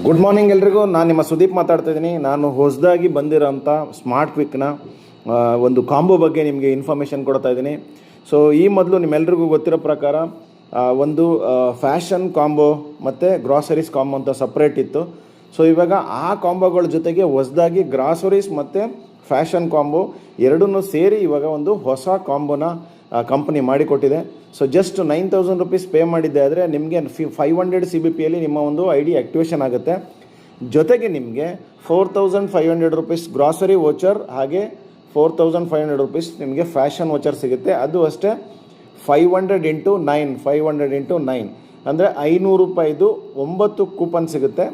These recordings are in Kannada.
ಗುಡ್ ಮಾರ್ನಿಂಗ್ ಎಲ್ರಿಗೂ. ನಾನು ನಿಮ್ಮ ಸುದೀಪ್ ಮಾತಾಡ್ತಾ ಇದ್ದೀನಿ. ನಾನು ಹೊಸದಾಗಿ ಬಂದಿರೋಂಥ ಸ್ಮಾರ್ಟ್ ಕ್ವಿಕ್ನ ಒಂದು ಕಾಂಬೋ ಬಗ್ಗೆ ನಿಮಗೆ ಇನ್ಫಾರ್ಮೇಷನ್ ಕೊಡ್ತಾ ಇದ್ದೀನಿ. ಸೊ ಈ ಮೊದಲು ನಿಮ್ಮೆಲ್ರಿಗೂ ಗೊತ್ತಿರೋ ಪ್ರಕಾರ ಒಂದು ಫ್ಯಾಷನ್ ಕಾಂಬೋ ಮತ್ತು ಗ್ರಾಸರೀಸ್ ಕಾಂಬೋ ಅಂತ ಸಪ್ರೇಟ್ ಇತ್ತು. ಸೊ ಇವಾಗ ಆ ಕಾಂಬೋಗಳ ಜೊತೆಗೆ ಹೊಸದಾಗಿ ಗ್ರಾಸರೀಸ್ ಮತ್ತು ಫ್ಯಾಷನ್ ಕಾಂಬೋ ಎರಡನ್ನೂ ಸೇರಿ ಇವಾಗ ಒಂದು ಹೊಸ ಕಾಂಬೋನ ಕಂಪನಿ ಮಾಡಿಕೊಟ್ಟಿದೆ. ಸೊ ಜಸ್ಟ್ 9,000 ರುಪೀಸ್ ಪೇ ಮಾಡಿದ್ದೆ ಆದರೆ ನಿಮಗೆ 500 CBPಯಲ್ಲಿ ನಿಮ್ಮ ಒಂದು ID ಆ್ಯಕ್ಟಿವೇಶನ್ ಆಗುತ್ತೆ. ಜೊತೆಗೆ ನಿಮಗೆ 4,500 ರುಪೀಸ್ ಗ್ರಾಸರಿ ವೋಚರ್ ಹಾಗೆ 4,500 ರುಪೀಸ್ ನಿಮಗೆ ಫ್ಯಾಷನ್ ವೋಚರ್ ಸಿಗುತ್ತೆ. ಅದು ಅಷ್ಟೇ 500 × 9 ಅಂದರೆ 500 ರೂಪಾಯಿದು 9 ಕೂಪನ್ ಸಿಗುತ್ತೆ.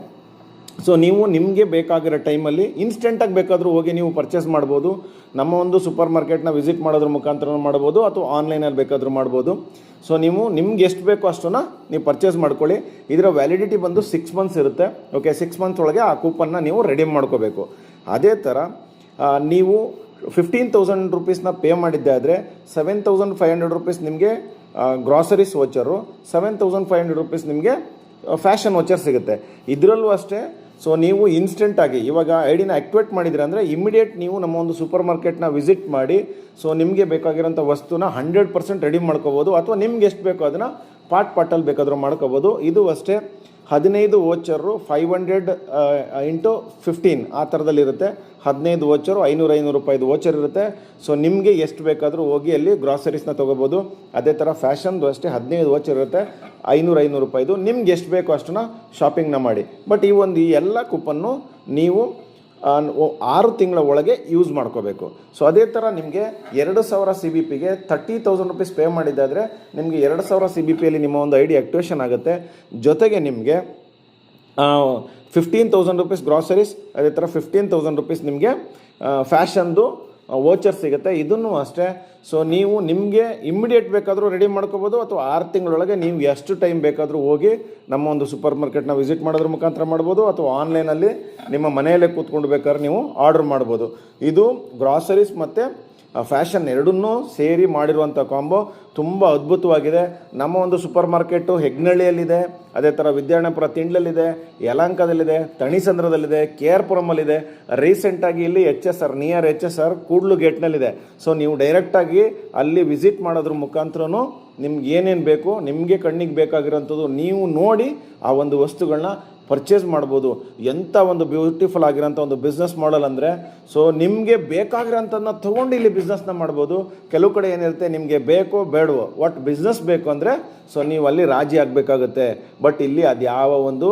ಸೊ ನೀವು ನಿಮಗೆ ಬೇಕಾಗಿರೋ ಟೈಮಲ್ಲಿ ಇನ್ಸ್ಟೆಂಟಾಗಿ ಬೇಕಾದರೂ ಹೋಗಿ ನೀವು ಪರ್ಚೇಸ್ ಮಾಡ್ಬೋದು. ನಮ್ಮ ಒಂದು ಸೂಪರ್ ಮಾರ್ಕೆಟ್ನ ವಿಸಿಟ್ ಮಾಡೋದ್ರ ಮುಖಾಂತರ ಮಾಡ್ಬೋದು ಅಥವಾ ಆನ್ಲೈನಲ್ಲಿ ಬೇಕಾದರೂ ಮಾಡ್ಬೋದು. ಸೊ ನೀವು ನಿಮ್ಗೆ ಎಷ್ಟು ಬೇಕೋ ಅಷ್ಟನ್ನು ನೀವು ಪರ್ಚೇಸ್ ಮಾಡ್ಕೊಳ್ಳಿ. ಇದರ ವ್ಯಾಲಿಡಿಟಿ ಬಂದು 6 ಮಂತ್ಸ್ ಇರುತ್ತೆ. ಓಕೆ, 6 ಮಂತ್ಸ್ ಒಳಗೆ ಆ ಕೂಪನ್ನ ನೀವು ರೆಡೀಮ್ ಮಾಡ್ಕೋಬೇಕು. ಅದೇ ಥರ ನೀವು 15,000 ರುಪೀಸ್ನ ಪೇ ಮಾಡಿದ್ದೆ ಆದರೆ 7,500 ರುಪೀಸ್ ನಿಮಗೆ ಗ್ರಾಸರೀಸ್ ವೋಚರು, 7,500 ರುಪೀಸ್ ನಿಮಗೆ ಫ್ಯಾಷನ್ ವೋಚರ್ ಸಿಗುತ್ತೆ. ಇದರಲ್ಲೂ ಅಷ್ಟೇ. ಸೊ ನೀವು ಇನ್ಸ್ಟೆಂಟಾಗಿ ಇವಾಗ ಐಡಿನ ಆ್ಯಕ್ಟಿವೇಟ್ ಮಾಡಿದ್ರೆ ಅಂದರೆ ಇಮಿಡಿಯೇಟ್ ನೀವು ನಮ್ಮ ಒಂದು ಸೂಪರ್ ಮಾರ್ಕೆಟ್ನ ವಿಸಿಟ್ ಮಾಡಿ ಸೊ ನಿಮಗೆ ಬೇಕಾಗಿರೋಂಥ ವಸ್ತುನ 100% ರೆಡಿ ಮಾಡ್ಕೋಬೋದು. ಅಥವಾ ನಿಮ್ಗೆ ಎಷ್ಟು ಬೇಕೋ ಅದನ್ನು ಪಾರ್ಟಲ್ಲಿ ಬೇಕಾದರೂ ಮಾಡ್ಕೋಬೋದು. ಇದು ಅಷ್ಟೇ 15 ವೋಚರು 500 × 15 ಆ ಥರದಲ್ಲಿರುತ್ತೆ. 15 ವೋಚರು 500 ರೂಪಾಯಿದು ವೋಚರ್ ಇರುತ್ತೆ. ಸೊ ನಿಮಗೆ ಎಷ್ಟು ಬೇಕಾದರೂ ಹೋಗಿ ಅಲ್ಲಿ ಗ್ರಾಸರೀಸ್ನ ತೊಗೋಬೋದು. ಅದೇ ಥರ ಫ್ಯಾಷನ್ದು ಅಷ್ಟೇ 15 ವೋಚರ್ ಇರುತ್ತೆ 500 ರೂಪಾಯಿದು. ನಿಮ್ಗೆ ಎಷ್ಟು ಬೇಕೋ ಅಷ್ಟನ್ನು ಶಾಪಿಂಗ್ನ ಮಾಡಿ. ಬಟ್ ಈ ಎಲ್ಲ ಕೂಪನ್ನು ನೀವು 6 ತಿಂಗಳ ಒಳಗೆ ಯೂಸ್ ಮಾಡ್ಕೋಬೇಕು. ಸೊ ಅದೇ ಥರ ನಿಮಗೆ 2,000 CBPಗೆ 30,000 ರುಪೀಸ್ ಪೇ ಮಾಡಿದ್ದಾದರೆ ನಿಮಗೆ 2,000 CBPಯಲ್ಲಿ ನಿಮ್ಮ ಒಂದು ID ಆ್ಯಕ್ಟಿವೇಶನ್ ಆಗುತ್ತೆ. ಜೊತೆಗೆ ನಿಮಗೆ 15,000 ರುಪೀಸ್ ಗ್ರಾಸರೀಸ್, ಅದೇ ಥರ 15,000 ರುಪೀಸ್ ನಿಮಗೆ ಫ್ಯಾಷನ್ದು ವೋಚರ್ ಸಿಗುತ್ತೆ. ಇದನ್ನು ಅಷ್ಟೇ. ಸೊ ನೀವು ನಿಮಗೆ ಇಮ್ಮಿಡಿಯೇಟ್ ಬೇಕಾದರೂ ರೆಡಿ ಮಾಡ್ಕೋಬೋದು ಅಥವಾ 6 ತಿಂಗಳೊಳಗೆ ನೀವು ಎಷ್ಟು ಟೈಮ್ ಬೇಕಾದರೂ ಹೋಗಿ ನಮ್ಮ ಒಂದು ಸೂಪರ್ ಮಾರ್ಕೆಟ್ನ ವಿಸಿಟ್ ಮಾಡೋದ್ರ ಮುಖಾಂತರ ಮಾಡ್ಬೋದು ಅಥವಾ ಆನ್ಲೈನಲ್ಲಿ ನಿಮ್ಮ ಮನೆಯಲ್ಲೇ ಕೂತ್ಕೊಂಡು ಬೇಕಾದ್ರೆ ನೀವು ಆರ್ಡರ್ ಮಾಡ್ಬೋದು. ಇದು ಗ್ರಾಸರೀಸ್ ಮತ್ತು ಫ್ಯಾಷನ್ ಎರಡನ್ನೂ ಸೇರಿ ಮಾಡಿರುವಂಥ ಕಾಂಬೋ ತುಂಬ ಅದ್ಭುತವಾಗಿದೆ. ನಮ್ಮ ಒಂದು ಸೂಪರ್ ಮಾರ್ಕೆಟು ಹೆಗ್ನಳ್ಳಿಯಲ್ಲಿದೆ, ಅದೇ ಥರ ವಿದ್ಯಾರಣ್ಯಪುರ ತಿಂಡ್ಲಲ್ಲಿದೆ, ಯಲಹಂಕದಲ್ಲಿದೆ, ತಣಿಸಂದ್ರದಲ್ಲಿದೆ, KR ಪುರಮಲ್ಲಿದೆ. ರೀಸೆಂಟಾಗಿ ಇಲ್ಲಿ HSR ನಿಯರ್ HSR ಕೂಡ್ಲು ಗೇಟ್ನಲ್ಲಿದೆ. ಸೊ ನೀವು ಡೈರೆಕ್ಟಾಗಿ ಅಲ್ಲಿ ವಿಸಿಟ್ ಮಾಡೋದ್ರ ಮುಖಾಂತರನೂ ನಿಮ್ಗೆ ಏನೇನು ಬೇಕು, ನಿಮಗೆ ಕಣ್ಣಿಗೆ ಬೇಕಾಗಿರೋಂಥದ್ದು ನೀವು ನೋಡಿ ಆ ಒಂದು ವಸ್ತುಗಳನ್ನ ಪರ್ಚೇಸ್ ಮಾಡ್ಬೋದು. ಎಂಥ ಒಂದು ಬ್ಯೂಟಿಫುಲ್ ಆಗಿರೋಂಥ ಒಂದು ಬಿಸ್ನೆಸ್ ಮಾಡಲ್ ಅಂದರೆ ಸೊ ನಿಮಗೆ ಬೇಕಾಗಿರೋಂಥದ್ದನ್ನ ತೊಗೊಂಡು ಇಲ್ಲಿ ಬಿಸ್ನೆಸ್ನ ಮಾಡ್ಬೋದು. ಕೆಲವು ಕಡೆ ಏನಿರುತ್ತೆ, ನಿಮಗೆ ಬೇಕೋ ಬೇಡವೋ ಒಟ್ಟು ಬಿಸ್ನೆಸ್ ಬೇಕು ಅಂದರೆ ಸೊ ನೀವು ಅಲ್ಲಿ ರಾಜಿ ಆಗಬೇಕಾಗುತ್ತೆ. ಬಟ್ ಇಲ್ಲಿ ಅದು ಯಾವ ಒಂದು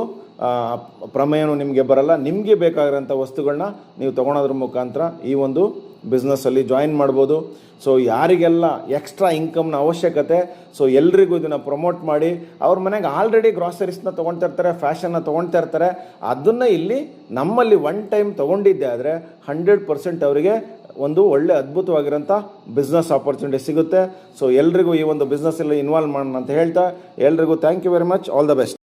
ಪ್ರಮೇಯನೂ ನಿಮಗೆ ಬರಲ್ಲ. ನಿಮಗೆ ಬೇಕಾಗಿರೋಂಥ ವಸ್ತುಗಳನ್ನ ನೀವು ತೊಗೊಳೋದ್ರ ಮುಖಾಂತರ ಈ ಒಂದು ಬಿಸ್ನೆಸ್ಸಲ್ಲಿ ಜಾಯಿನ್ ಮಾಡ್ಬೋದು. ಸೊ ಯಾರಿಗೆಲ್ಲ ಎಕ್ಸ್ಟ್ರಾ ಇನ್ಕಮ್ನ ಅವಶ್ಯಕತೆ, ಸೊ ಎಲ್ರಿಗೂ ಇದನ್ನು ಪ್ರಮೋಟ್ ಮಾಡಿ. ಅವ್ರ ಮನೆಗೆ ಆಲ್ರೆಡಿ ಗ್ರಾಸರೀಸ್ನ ತೊಗೊಳ್ತಾ ಇರ್ತಾರೆ, ಫ್ಯಾಷನ್ನ ತೊಗೊಳ್ತಾ ಇರ್ತಾರೆ. ಅದನ್ನು ಇಲ್ಲಿ ನಮ್ಮಲ್ಲಿ ಒನ್ ಟೈಮ್ ತೊಗೊಂಡಿದ್ದೆ ಆದರೆ 100% ಅವರಿಗೆ ಒಂದು ಒಳ್ಳೆ ಅದ್ಭುತವಾಗಿರೋಂಥ ಬಿಸ್ನೆಸ್ ಆಪರ್ಚುನಿಟಿ ಸಿಗುತ್ತೆ. ಸೊ ಎಲ್ರಿಗೂ ಈ ಒಂದು ಬಿಸ್ನೆಸ್ಸಲ್ಲಿ ಇನ್ವಾಲ್ವ್ ಮಾಡೋಣ ಅಂತ ಹೇಳ್ತಾ ಎಲ್ರಿಗೂ thank you very much. All the best.